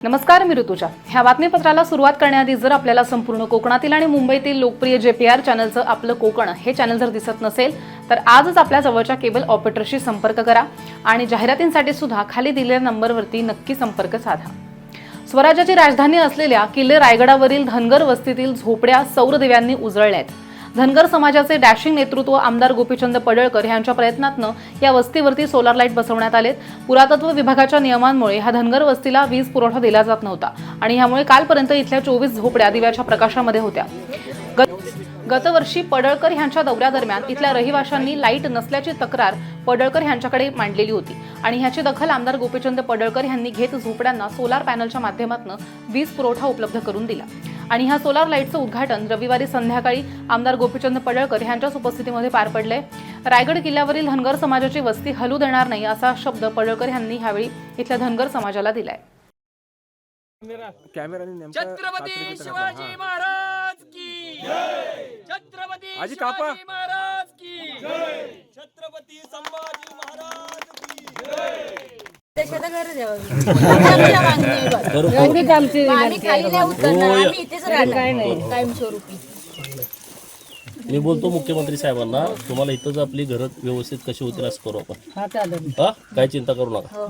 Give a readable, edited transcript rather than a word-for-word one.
नमस्कार, मी ऋतुजा. ह्या बातमीपत्राला सुरुवात करण्याआधी जर आपल्याला संपूर्ण कोकणातील आणि मुंबईतील लोकप्रिय JPR चॅनलचं आपलं कोकण हे चॅनल जर दिसत नसेल तर आजच आपल्या जवळच्या केबल ऑपरेटरशी संपर्क करा आणि जाहिरातींसाठी सुद्धा खाली दिलेल्या नंबरवरती नक्की संपर्क साधा. स्वराज्याची राजधानी असलेल्या किल्ले रायगडावरील धनगर वस्तीतील झोपड्या सौर दिव्यांनी उजळल्यात. धनगर समाजाचे डॅशिंग नेतृत्व आमदार गोपीचंद पडळकर यांच्या प्रयत्नातनं या वस्तीवरती सोलार लाईट बसवण्यात आलेत. पुरातत्व विभागाच्या नियमांमुळे ह्या धनगर वस्तीला वीज पुरवठा दिला जात नव्हता आणि ह्यामुळे कालपर्यंत इथल्या 24 झोपड्या दिव्याच्या प्रकाशामध्ये होत्या. गतवर्षी पडळकर यांच्या दौऱ्यादरम्यान इथल्या रहिवाशांनी लाईट नसल्याची तक्रार पडळकर यांच्याकडे मांडलेली होती आणि ह्याची दखल आमदार गोपीचंद पडळकर यांनी घेत झोपड्यांना सोलार पॅनलच्या माध्यमातून वीज पुरवठा उपलब्ध करून दिला आणि ह्या सोलार लाईटचं उद्घाटन रविवारी संध्याकाळी आमदार गोपीचंद पडळकर यांच्याच उपस्थितीमध्ये पार पडले. रायगड किल्ल्यावरील धनगर समाजाची वस्ती हलू देणार नाही असा शब्द पडळकर यांनी ह्यावेळी इथल्या धनगर समाजाला दिलाय. छत्रपती शिवाजी महाराज की जय. छत्रपती शिवाजी महाराज की जय. छत्रपती संभाजी महाराज की जय. मी बोलतो मुख्यमंत्री साहेबांना, तुम्हाला इथंच आपली घर व्यवस्थित कशी होतील असं करू आपण. काय चिंता करू नका.